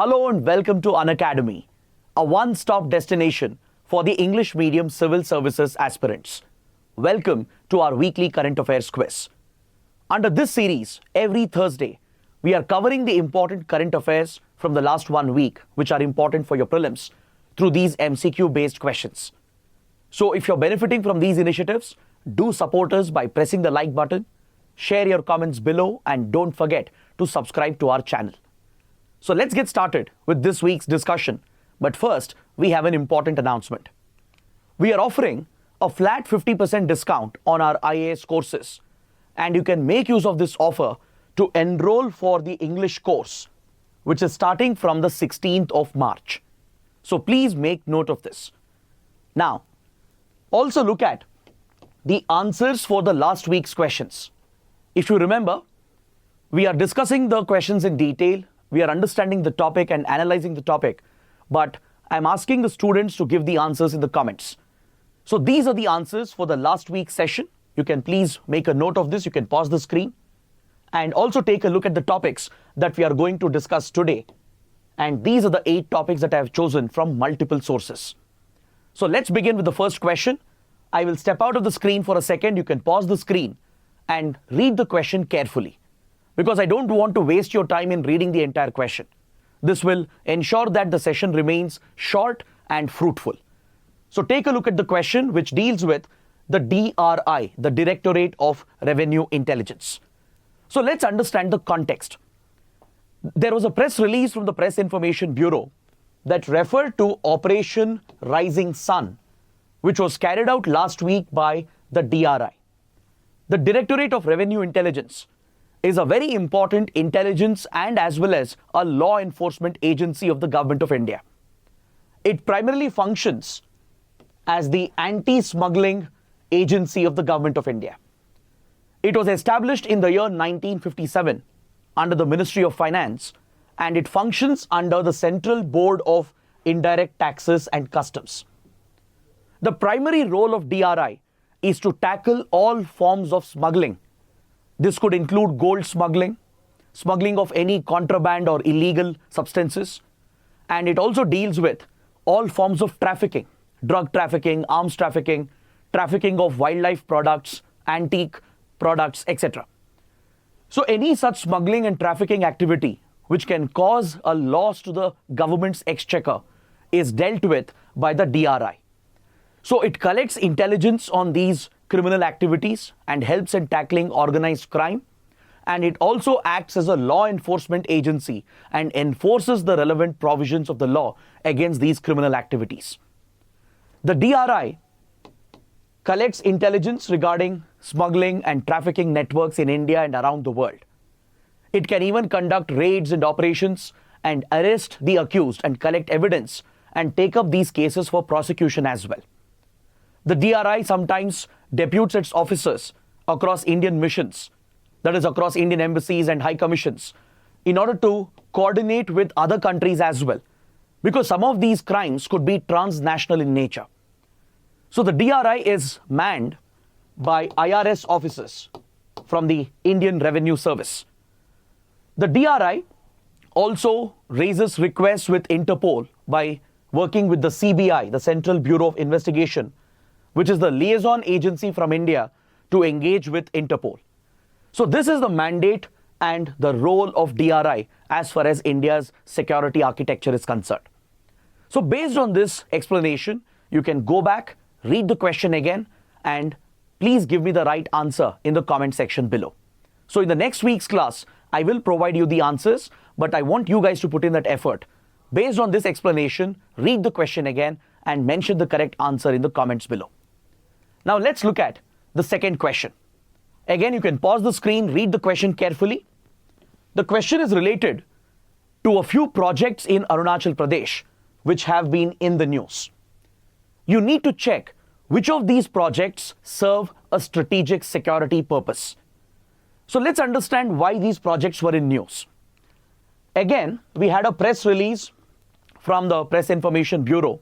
Hello and welcome to Unacademy, a one-stop destination for the English medium civil services aspirants. Welcome to our weekly current affairs quiz. Under this series, every Thursday, we are covering the important current affairs from the last 1 week, which are important for your prelims, through these MCQ-based questions. So if you're benefiting from these initiatives, do support us by pressing the like button, share your comments below, and don't forget to subscribe to our channel. So let's get started with this week's discussion. But first, we have an important announcement. We are offering a flat 50% discount on our IAS courses, and you can make use of this offer to enroll for the English course, which is starting from the 16th of March. So please make note of this. Now, also look at the answers for the last week's questions. If you remember, we are discussing the questions in detail, we are understanding the topic and analyzing the topic, but I'm asking the students to give the answers in the comments. So these are the answers for the last week's session. You can please make a note of this, you can pause the screen, and also take a look at the topics that we are going to discuss today. And these are the 8 topics that I have chosen from multiple sources. So let's begin with the first question. I will step out of the screen for a second, you can pause the screen and read the question carefully, because I don't want to waste your time in reading the entire question. This will ensure that the session remains short and fruitful. So take a look at the question, which deals with the DRI, the Directorate of Revenue Intelligence. So let's understand the context. There was a press release from the Press Information Bureau that referred to Operation Rising Sun, which was carried out last week by the DRI. The Directorate of Revenue Intelligence is a very important intelligence and as well as a law enforcement agency of the Government of India. It primarily functions as the anti-smuggling agency of the Government of India. It was established in the year 1957 under the Ministry of Finance, and it functions under the Central Board of Indirect Taxes and Customs. The primary role of DRI is to tackle all forms of smuggling. This could include gold smuggling, smuggling of any contraband or illegal substances, and it also deals with all forms of trafficking, drug trafficking, arms trafficking, trafficking of wildlife products, antique products, etc. So any such smuggling and trafficking activity which can cause a loss to the government's exchequer is dealt with by the DRI. So it collects intelligence on these criminal activities and helps in tackling organized crime. And it also acts as a law enforcement agency and enforces the relevant provisions of the law against these criminal activities. The DRI collects intelligence regarding smuggling and trafficking networks in India and around the world. It can even conduct raids and operations and arrest the accused and collect evidence and take up these cases for prosecution as well. The DRI sometimes deputes its officers across Indian missions, that is across Indian embassies and high commissions, in order to coordinate with other countries as well, because some of these crimes could be transnational in nature. So the DRI is manned by IRS officers from the Indian Revenue Service. The DRI also raises requests with Interpol by working with the CBI, the Central Bureau of Investigation, which is the liaison agency from India to engage with Interpol. So this is the mandate and the role of DRI as far as India's security architecture is concerned. So based on this explanation, you can go back, read the question again, and please give me the right answer in the comment section below. So in the next week's class, I will provide you the answers, but I want you guys to put in that effort. Based on this explanation, read the question again and mention the correct answer in the comments below. Now let's look at the second question. Again, you can pause the screen, read the question carefully. The question is related to a few projects in Arunachal Pradesh which have been in the news. You need to check which of these projects serve a strategic security purpose. So let's understand why these projects were in news. Again, we had a press release from the Press Information Bureau,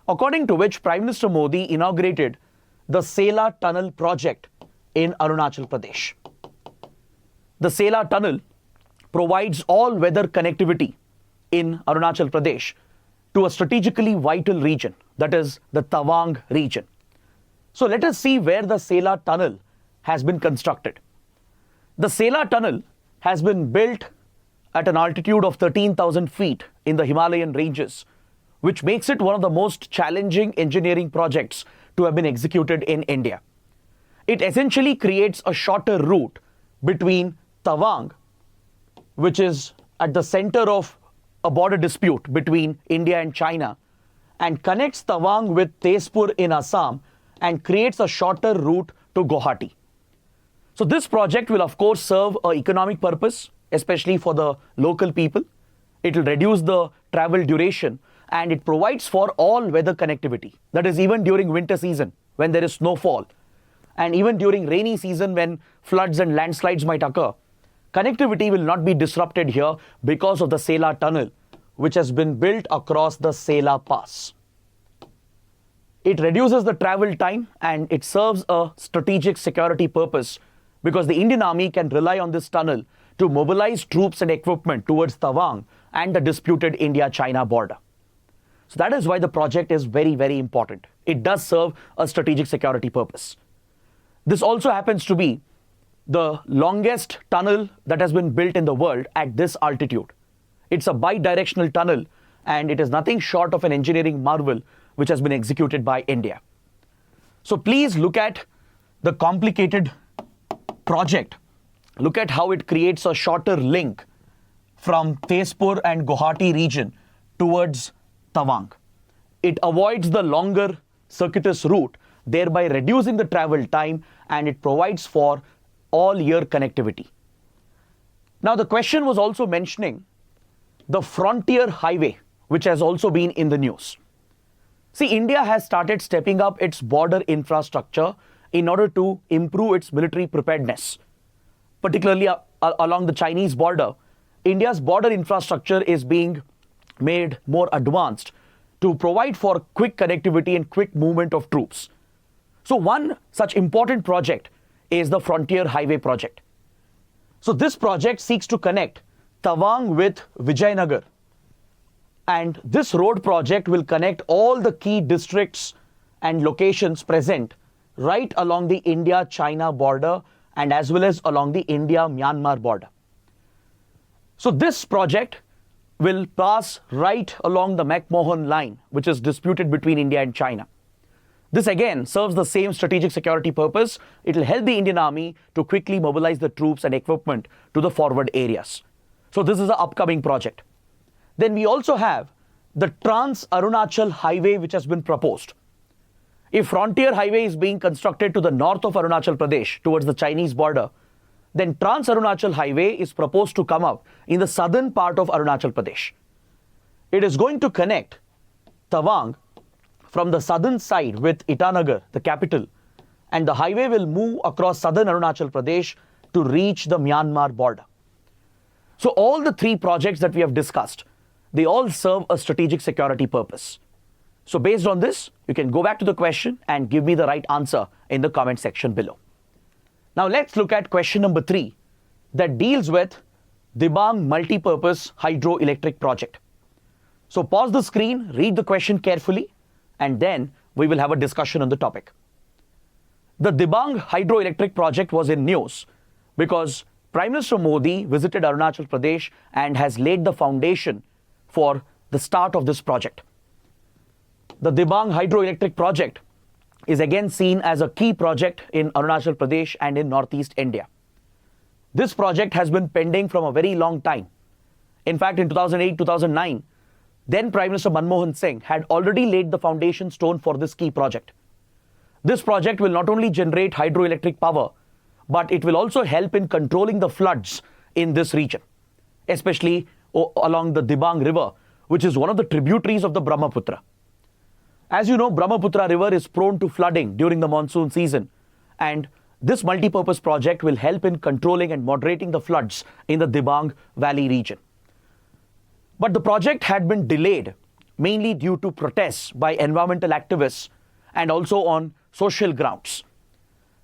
according to which Prime Minister Modi inaugurated the Sela tunnel project in Arunachal Pradesh. The Sela tunnel provides all-weather connectivity in Arunachal Pradesh to a strategically vital region, that is the Tawang region. So let us see where the Sela tunnel has been constructed. The Sela tunnel has been built at an altitude of 13,000 feet in the Himalayan ranges, which makes it one of the most challenging engineering projects to have been executed in India. It essentially creates a shorter route between Tawang, which is at the center of a border dispute between India and China, and connects Tawang with Tezpur in Assam and creates a shorter route to Guwahati. So this project will of course serve an economic purpose, especially for the local people. It will reduce the travel duration and it provides for all weather connectivity. That is, even during winter season when there is snowfall and even during rainy season when floods and landslides might occur, connectivity will not be disrupted here because of the Sela tunnel, which has been built across the Sela Pass. It reduces the travel time and it serves a strategic security purpose because the Indian Army can rely on this tunnel to mobilize troops and equipment towards Tawang and the disputed India-China border. So that is why the project is very, very important. It does serve a strategic security purpose. This also happens to be the longest tunnel that has been built in the world at this altitude. It's a bi-directional tunnel and it is nothing short of an engineering marvel which has been executed by India. So please look at the complicated project. Look at how it creates a shorter link from Tezpur and Guwahati region towards Tawang. It avoids the longer circuitous route, thereby reducing the travel time, and it provides for all-year connectivity. Now the question was also mentioning the frontier highway, which has also been in the news. See, India has started stepping up its border infrastructure in order to improve its military preparedness. Particularly along the Chinese border, India's border infrastructure is being made more advanced to provide for quick connectivity and quick movement of troops. So one such important project is the Frontier Highway project. So this project seeks to connect Tawang with Vijayanagar. And this road project will connect all the key districts and locations present right along the India-China border and as well as along the India-Myanmar border. So this project will pass right along the McMahon line, which is disputed between India and China. This again serves the same strategic security purpose. It will help the Indian Army to quickly mobilize the troops and equipment to the forward areas. So this is an upcoming project. Then we also have the Trans-Arunachal highway which has been proposed. If Frontier Highway is being constructed to the north of Arunachal Pradesh towards the Chinese border, then Trans-Arunachal Highway is proposed to come up in the southern part of Arunachal Pradesh. It is going to connect Tawang from the southern side with Itanagar, the capital, and the highway will move across southern Arunachal Pradesh to reach the Myanmar border. So all the three projects that we have discussed, they all serve a strategic security purpose. So based on this, you can go back to the question and give me the right answer in the comment section below. Now let's look at question number 3 that deals with Dibang Multipurpose Hydroelectric project. So pause the screen, read the question carefully, and then we will have a discussion on the topic. The Dibang Hydroelectric project was in news because Prime Minister Modi visited Arunachal Pradesh and has laid the foundation for the start of this project. The Dibang Hydroelectric project is again seen as a key project in Arunachal Pradesh and in northeast India. This project has been pending from a very long time. In fact, in 2008-2009, then Prime Minister Manmohan Singh had already laid the foundation stone for this key project. This project will not only generate hydroelectric power, but it will also help in controlling the floods in this region, especially along the Dibang river, which is one of the tributaries of the Brahmaputra. As you know, Brahmaputra river is prone to flooding during the monsoon season, and this multipurpose project will help in controlling and moderating the floods in the Dibang Valley region. But the project had been delayed mainly due to protests by environmental activists and also on social grounds.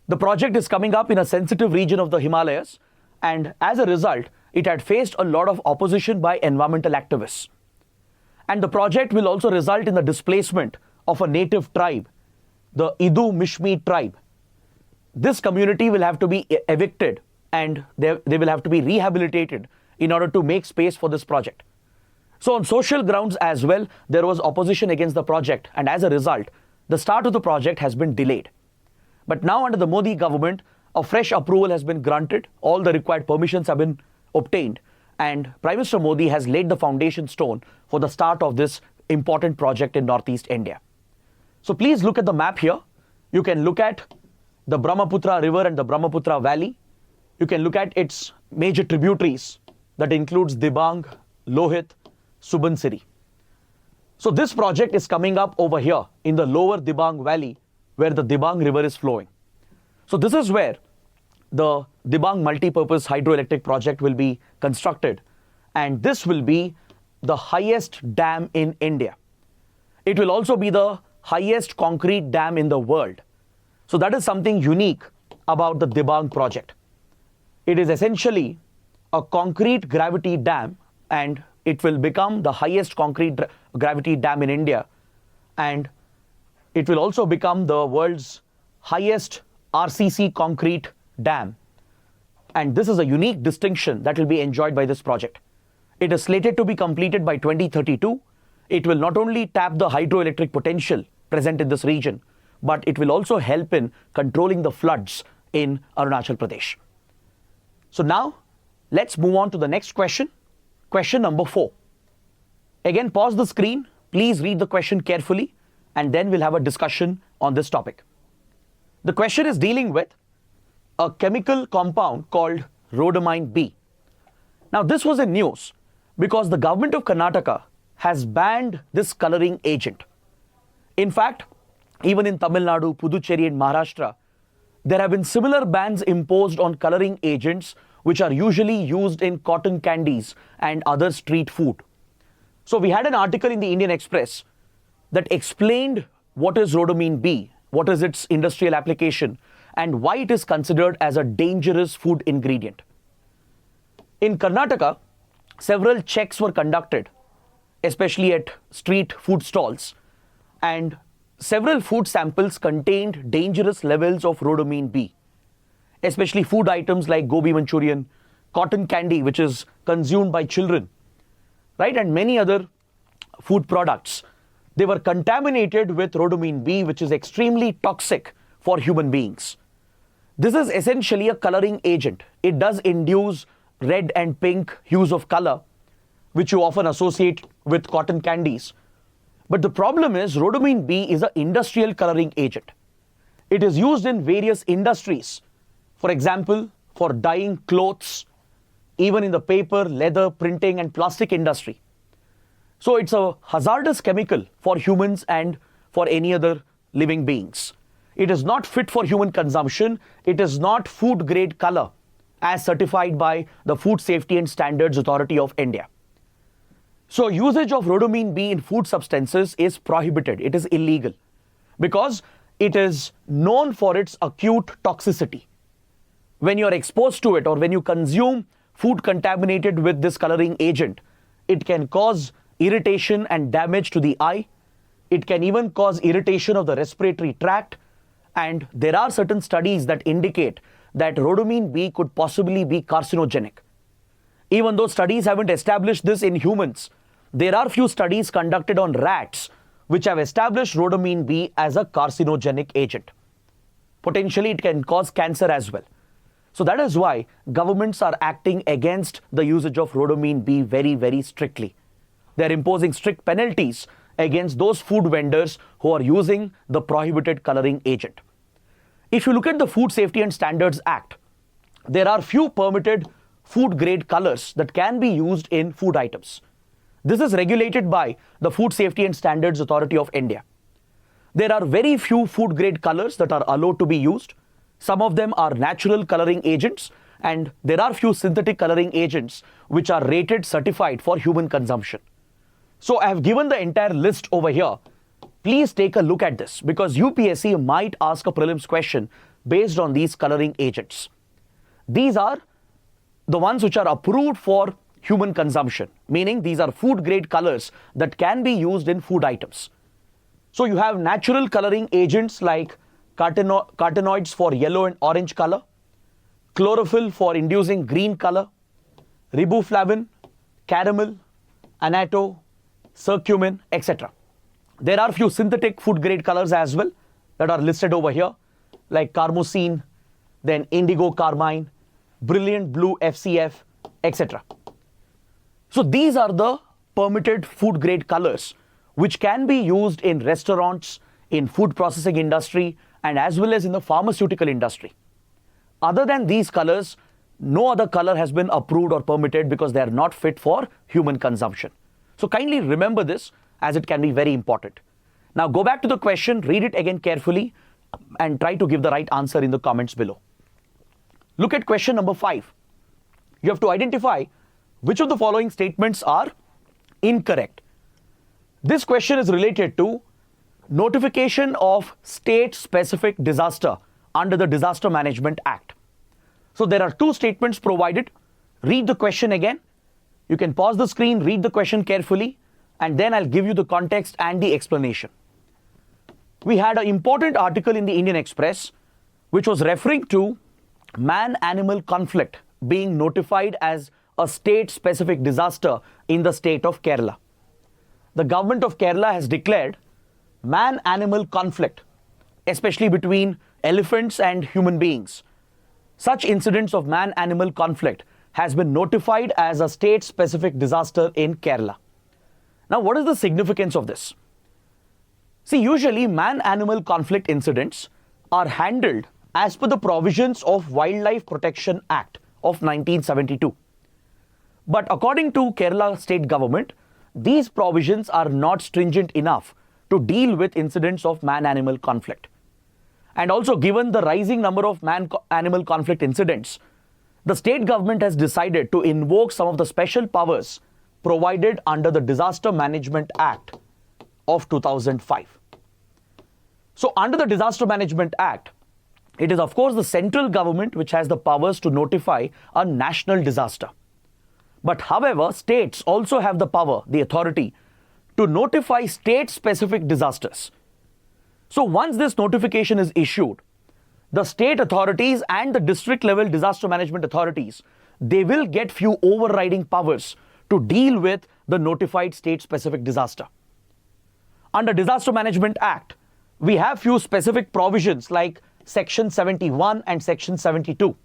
The project is coming up in a sensitive region of the Himalayas, and as a result, it had faced a lot of opposition by environmental activists. And the project will also result in the displacement of a native tribe, the Idu Mishmi tribe. This community will have to be evicted and they will have to be rehabilitated in order to make space for this project. So on social grounds as well, there was opposition against the project, and as a result, the start of the project has been delayed. But now under the Modi government, a fresh approval has been granted, all the required permissions have been obtained, and Prime Minister Modi has laid the foundation stone for the start of this important project in Northeast India. So please look at the map here. You can look at the Brahmaputra River and the Brahmaputra Valley. You can look at its major tributaries that includes Dibang, Lohit, Subansiri. So this project is coming up over here in the lower Dibang Valley where the Dibang River is flowing. So this is where the Dibang Multipurpose Hydroelectric project will be constructed, and this will be the highest dam in India. It will also be the highest concrete dam in the world. So that is something unique about the Dibang project. It is essentially a concrete gravity dam, and it will become the highest concrete gravity dam in India, and it will also become the world's highest RCC concrete dam. And this is a unique distinction that will be enjoyed by this project. It is slated to be completed by 2032. It will not only tap the hydroelectric potential present in this region, but it will also help in controlling the floods in Arunachal Pradesh. So now, let's move on to the next question. Question number 4. Again, pause the screen. Please read the question carefully, and then we'll have a discussion on this topic. The question is dealing with a chemical compound called Rhodamine B. Now, this was in news because the government of Karnataka has banned this coloring agent. In fact, even in Tamil Nadu, Puducherry and Maharashtra, there have been similar bans imposed on coloring agents which are usually used in cotton candies and other street food. So we had an article in the Indian Express that explained what is Rhodamine B, what is its industrial application, and why it is considered as a dangerous food ingredient. In Karnataka, several checks were conducted, especially at street food stalls, and several food samples contained dangerous levels of Rhodamine B, especially food items like gobi Manchurian, cotton candy, which is consumed by children, right, and many other food products. They were contaminated with Rhodamine B, which is extremely toxic for human beings. This is essentially a coloring agent. It does induce red and pink hues of color, which you often associate with cotton candies. But the problem is Rhodamine B is an industrial coloring agent. It is used in various industries. For example, for dyeing clothes, even in the paper, leather, printing and plastic industry. So it's a hazardous chemical for humans and for any other living beings. It is not fit for human consumption. It is not food grade color as certified by the Food Safety and Standards Authority of India. So usage of Rhodamine B in food substances is prohibited. It is illegal because it is known for its acute toxicity. When you are exposed to it or when you consume food contaminated with this coloring agent, it can cause irritation and damage to the eye. It can even cause irritation of the respiratory tract. And there are certain studies that indicate that Rhodamine B could possibly be carcinogenic. Even though studies haven't established this in humans, there are few studies conducted on rats which have established Rhodamine B as a carcinogenic agent. Potentially it can cause cancer as well. So that is why governments are acting against the usage of Rhodamine B very, very strictly. They are imposing strict penalties against those food vendors who are using the prohibited coloring agent. If you look at the Food Safety and Standards Act, there are few permitted food grade colors that can be used in food items. This is regulated by the Food Safety and Standards Authority of India. There are very few food grade colors that are allowed to be used. Some of them are natural coloring agents, and there are few synthetic coloring agents which are rated certified for human consumption. So I have given the entire list over here. Please take a look at this because UPSC might ask a prelims question based on these coloring agents. These are the ones which are approved for human consumption, meaning these are food grade colors that can be used in food items. So you have natural coloring agents like carotenoids for yellow and orange color, chlorophyll for inducing green color, riboflavin, caramel, annatto, curcumin, etc. There are few synthetic food grade colors as well that are listed over here, like carmosine, then indigo carmine, brilliant blue FCF, etc. So these are the permitted food grade colors which can be used in restaurants, in food processing industry, and as well as in the pharmaceutical industry. Other than these colors, no other color has been approved or permitted because they are not fit for human consumption. So kindly remember this, as it can be very important. Now go back to the question, read it again carefully, and try to give the right answer in the comments below. Look at question number 5. You have to identify which of the following statements are incorrect. This question is related to notification of state-specific disaster under the Disaster Management Act. So there are two statements provided. Read the question again. You can pause the screen, read the question carefully, and then I'll give you the context and the explanation. We had an important article in the Indian Express which was referring to man-animal conflict being notified as a state-specific disaster in the state of Kerala. The government of Kerala has declared man-animal conflict, especially between elephants and human beings. Such incidents of man-animal conflict has been notified as a state-specific disaster in Kerala. Now, what is the significance of this? See, usually man-animal conflict incidents are handled as per the provisions of Wildlife Protection Act of 1972. But according to Kerala state government, these provisions are not stringent enough to deal with incidents of man-animal conflict. And also, given the rising number of man-animal conflict incidents, the state government has decided to invoke some of the special powers provided under the Disaster Management Act of 2005. So under the Disaster Management Act, it is of course the central government which has the powers to notify a national disaster. But however, states also have the power, the authority, to notify state-specific disasters. So once this notification is issued, the state authorities and the district level disaster management authorities, they will get few overriding powers to deal with the notified state-specific disaster. Under Disaster Management Act, we have few specific provisions like Section 71 and Section 72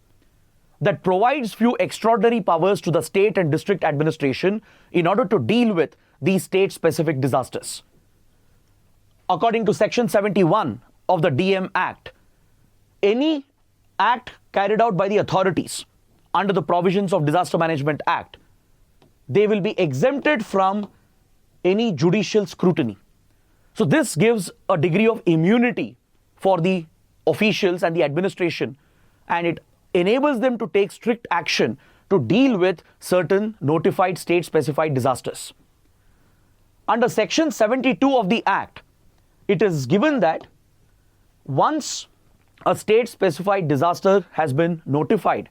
that provides few extraordinary powers to the state and district administration in order to deal with these state-specific disasters. According to Section 71 of the DM Act, any act carried out by the authorities under the provisions of Disaster Management Act, they will be exempted from any judicial scrutiny. So this gives a degree of immunity for the officials and the administration, and it enables them to take strict action to deal with certain notified state-specified disasters. Under Section 72 of the Act, it is given that once a state-specified disaster has been notified,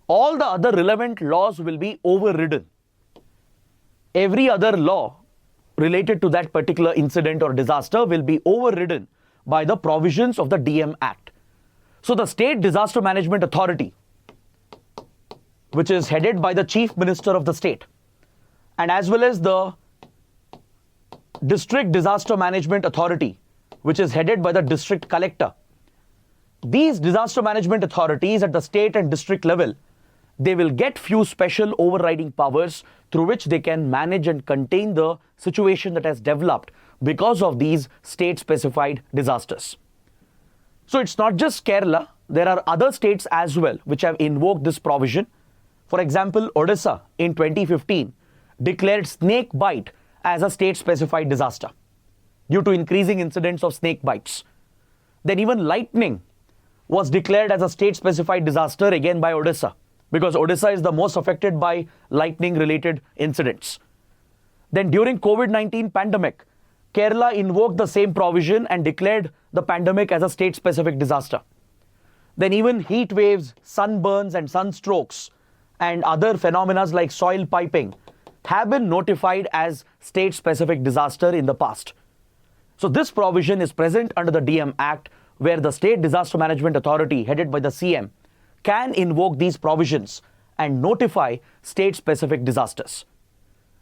all the other relevant laws will be overridden. Every other law related to that particular incident or disaster will be overridden by the provisions of the DM Act. So the State Disaster Management Authority, which is headed by the Chief Minister of the state, and as well as the District Disaster Management Authority, which is headed by the District Collector, these disaster management authorities at the state and district level, they will get few special overriding powers through which they can manage and contain the situation that has developed because of these state-specified disasters. So it's not just Kerala, there are other states as well which have invoked this provision. For example, Odisha in 2015 declared snake bite as a state-specified disaster due to increasing incidents of snake bites. Then even lightning was declared as a state-specified disaster again by Odisha, because Odisha is the most affected by lightning-related incidents. Then during COVID-19 pandemic, Kerala invoked the same provision and declared the pandemic as a state-specific disaster. Then even heat waves, sunburns and sunstrokes and other phenomena like soil piping have been notified as state-specific disaster in the past. So this provision is present under the DM Act, where the State Disaster Management Authority, headed by the CM, can invoke these provisions and notify state-specific disasters.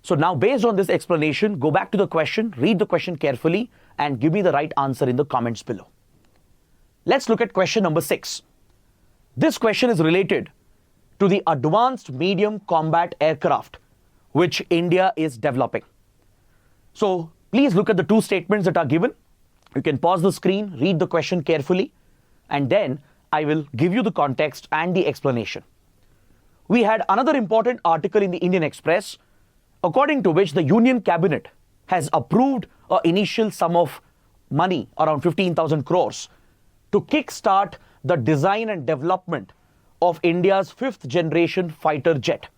So now, based on this explanation, go back to the question, read the question carefully, and give me the right answer in the comments below. Let's look at question number 6. This question is related to the advanced medium combat aircraft which India is developing. So please look at the two statements that are given. You can pause the screen, read the question carefully, and then I will give you the context and the explanation. We had another important article in the Indian Express, according to which the Union Cabinet has approved an initial sum of money, around 15,000 crores, to kickstart the design and development of India's 5th generation fighter jet.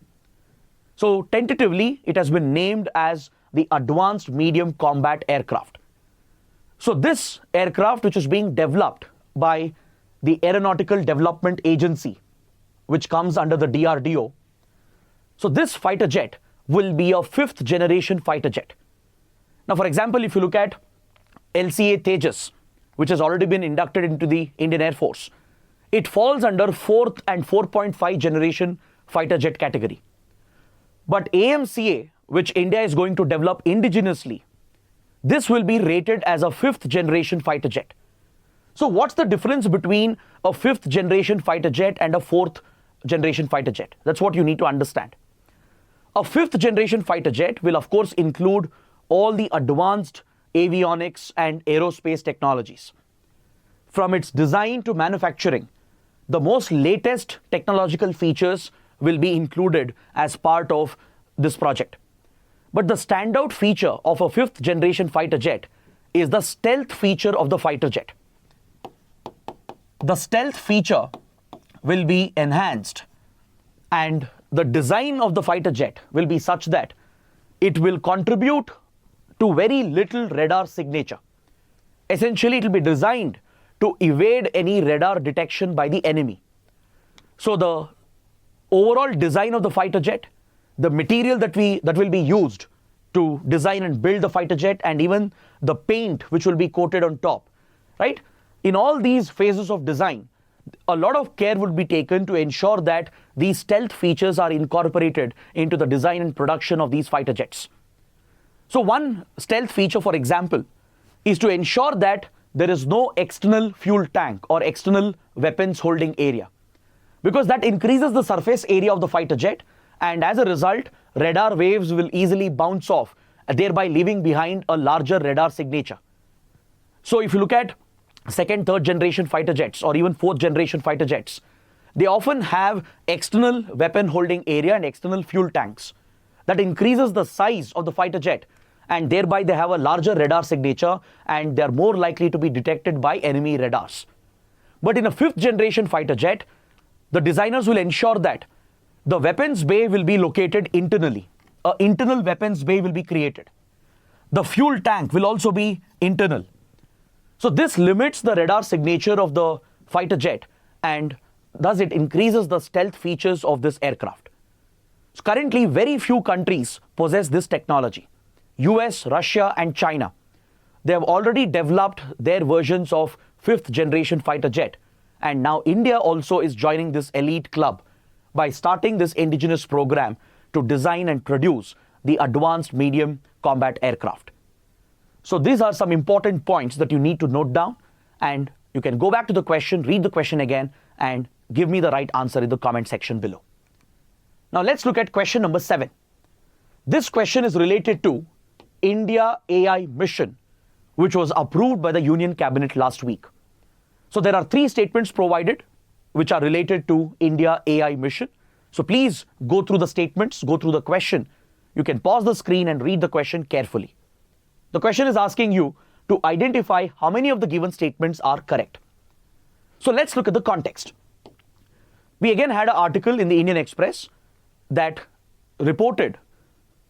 So tentatively, it has been named as the Advanced Medium Combat Aircraft. So this aircraft, which is being developed by the Aeronautical Development Agency, which comes under the DRDO, so this fighter jet will be a 5th generation fighter jet. Now, for example, if you look at LCA Tejas, which has already been inducted into the Indian Air Force, it falls under 4th and 4.5 generation fighter jet category. But AMCA, which India is going to develop indigenously, this will be rated as a 5th generation fighter jet. So what's the difference between a 5th generation fighter jet and a 4th generation fighter jet? That's what you need to understand. A 5th generation fighter jet will of course include all the advanced avionics and aerospace technologies. From its design to manufacturing, the most latest technological features will be included as part of this project. But the standout feature of a 5th generation fighter jet is the stealth feature of the fighter jet. The stealth feature will be enhanced, and the design of the fighter jet will be such that it will contribute to very little radar signature. Essentially, it will be designed to evade any radar detection by the enemy. So the overall design of the fighter jet, the material that will be used to design and build the fighter jet, and even the paint which will be coated on top, right? In all these phases of design, a lot of care would be taken to ensure that these stealth features are incorporated into the design and production of these fighter jets. So one stealth feature, for example, is to ensure that there is no external fuel tank or external weapons holding area, because that increases the surface area of the fighter jet, and as a result, radar waves will easily bounce off, thereby leaving behind a larger radar signature. So if you look at 2nd, 3rd generation fighter jets or even 4th generation fighter jets, they often have external weapon holding area and external fuel tanks. That increases the size of the fighter jet, and thereby they have a larger radar signature and they're more likely to be detected by enemy radars. But in a 5th generation fighter jet, the designers will ensure that the weapons bay will be located internally. An internal weapons bay will be created. The fuel tank will also be internal. So this limits the radar signature of the fighter jet, and thus it increases the stealth features of this aircraft. So currently, very few countries possess this technology. US, Russia, and China, they have already developed their versions of 5th generation fighter jet. And now India also is joining this elite club by starting this indigenous program to design and produce the advanced medium combat aircraft. So these are some important points that you need to note down, and you can go back to the question, read the question again, and give me the right answer in the comment section below. Now let's look at question number 7. This question is related to IndiaAI Mission, which was approved by the Union Cabinet last week. So there are 3 statements provided which are related to IndiaAI Mission. So please go through the statements, go through the question. You can pause the screen and read the question carefully. The question is asking you to identify how many of the given statements are correct. So let's look at the context. We again had an article in the Indian Express that reported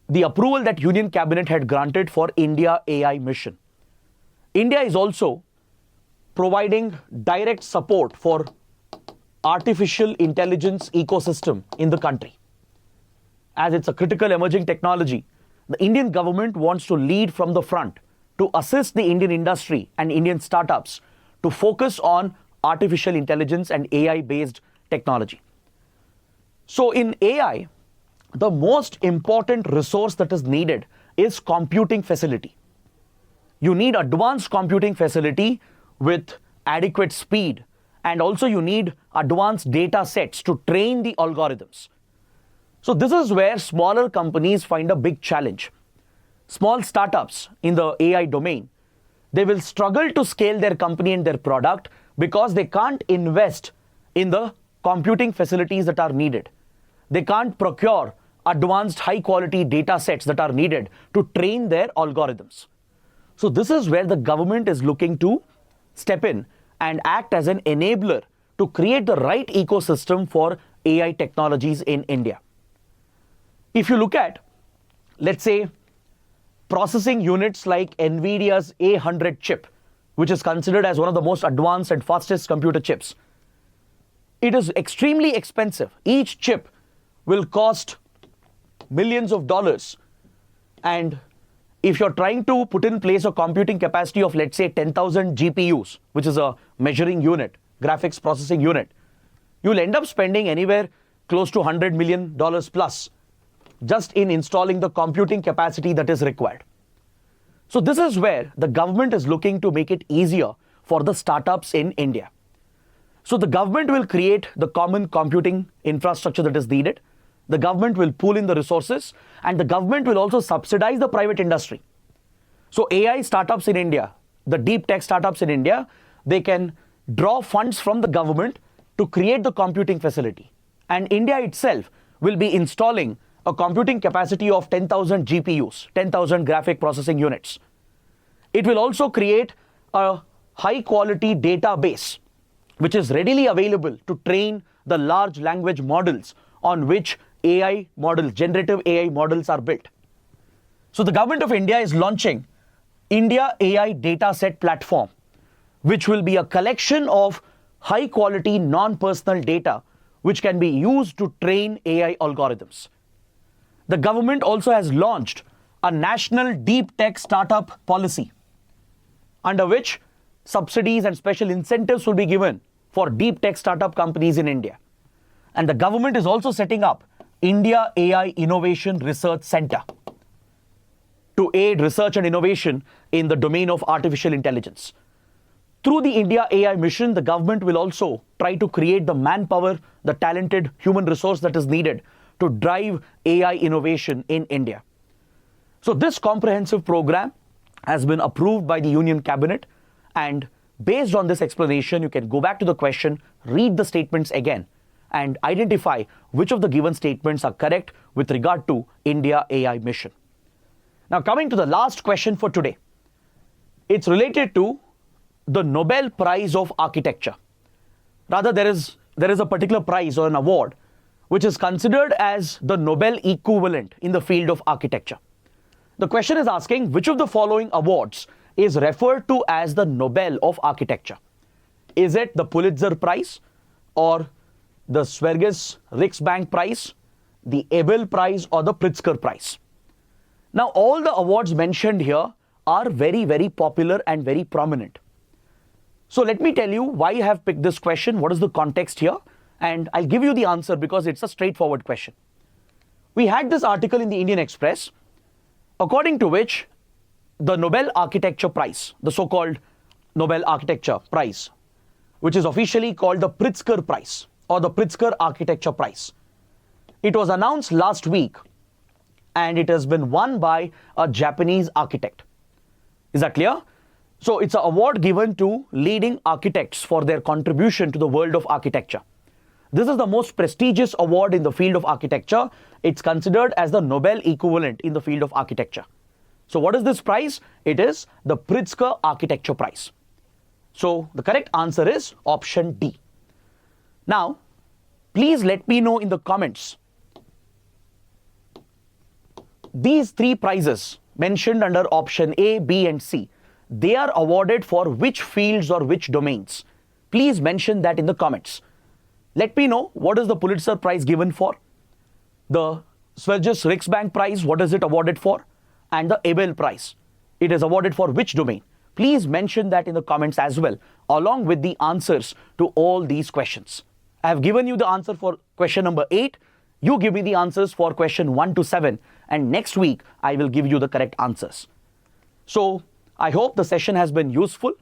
the approval that Union Cabinet had granted for IndiaAI Mission. India is also providing direct support for artificial intelligence ecosystem in the country. as it's a critical emerging technology, the Indian government wants to lead from the front to assist the Indian industry and Indian startups to focus on artificial intelligence and AI-based technology. So in AI, the most important resource that is needed is computing facility. You need advanced computing facility with adequate speed, and also you need advanced data sets to train the algorithms. So this is where smaller companies find a big challenge. Small startups in the AI domain, they will struggle to scale their company and their product because they can't invest in the computing facilities that are needed. They can't procure advanced high quality data sets that are needed to train their algorithms. So this is where the government is looking to step in and act as an enabler to create the right ecosystem for AI technologies in India. If you look at, let's say, processing units like NVIDIA's A100 chip, which is considered as one of the most advanced and fastest computer chips, it is extremely expensive. Each chip will cost millions of dollars. And if you're trying to put in place a computing capacity of, let's say, 10,000 GPUs, which is a measuring unit, graphics processing unit, you'll end up spending anywhere close to $100 million plus just in installing the computing capacity that is required. So this is where the government is looking to make it easier for the startups in India. So the government will create the common computing infrastructure that is needed. The government will pool in the resources, and the government will also subsidize the private industry. So AI startups in India, the deep tech startups in India, they can draw funds from the government to create the computing facility. And India itself will be installing a computing capacity of 10,000 GPUs, 10,000 graphic processing units. It will also create a high quality database, which is readily available to train the large language models on which AI models, generative AI models are built. So the government of India is launching IndiaAI Dataset Platform, which will be a collection of high quality non-personal data which can be used to train AI algorithms. The government also has launched a national deep tech startup policy, under which subsidies and special incentives will be given for deep tech startup companies in India. And the government is also setting up India AI Innovation Research Center to aid research and innovation in the domain of artificial intelligence. Through the India AI Mission, the government will also try to create the manpower, the talented human resource that is needed to drive AI innovation in India. So this comprehensive program has been approved by the Union Cabinet, and based on this explanation, you can go back to the question, read the statements again, and identify which of the given statements are correct with regard to India AI Mission. Now coming to the last question for today. It's related to the Nobel Prize of Architecture. Rather, there is a particular prize or an award which is considered as the Nobel equivalent in the field of architecture. The question is asking which of the following awards is referred to as the Nobel of Architecture. Is it the Pulitzer Prize, or the Sveriges Riksbank Prize, the Abel Prize, or the Pritzker Prize? Now, all the awards mentioned here are very, very popular and very prominent. So let me tell you why I have picked this question, what is the context here, and I'll give you the answer because it's a straightforward question. We had this article in the Indian Express, according to which the Nobel Architecture Prize, the so-called Nobel Architecture Prize, which is officially called the Pritzker Prize or the Pritzker Architecture Prize, it was announced last week and it has been won by a Japanese architect. Is that clear? So it's an award given to leading architects for their contribution to the world of architecture. This is the most prestigious award in the field of architecture. It's considered as the Nobel equivalent in the field of architecture. So what is this prize? It is the Pritzker Architecture Prize. So the correct answer is option D. Now, please let me know in the comments. These three prizes mentioned under option A, B, and C, they are awarded for which fields or which domains? Please mention that in the comments. Let me know what is the Pulitzer Prize given for. The Sveriges Riksbank Prize, what is it awarded for? And the Abel Prize, it is awarded for which domain? Please mention that in the comments as well, along with the answers to all these questions. I have given you the answer for question number 8. You give me the answers for question 1 to 7, and next week I will give you the correct answers. So I hope the session has been useful.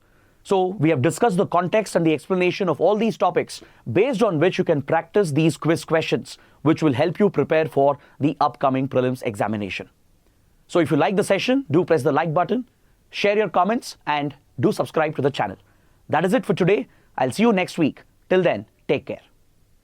So we have discussed the context and the explanation of all these topics, based on which you can practice these quiz questions, which will help you prepare for the upcoming prelims examination. So if you like the session, do press the like button, share your comments, and do subscribe to the channel. That is it for today. I'll see you next week. Till then, take care.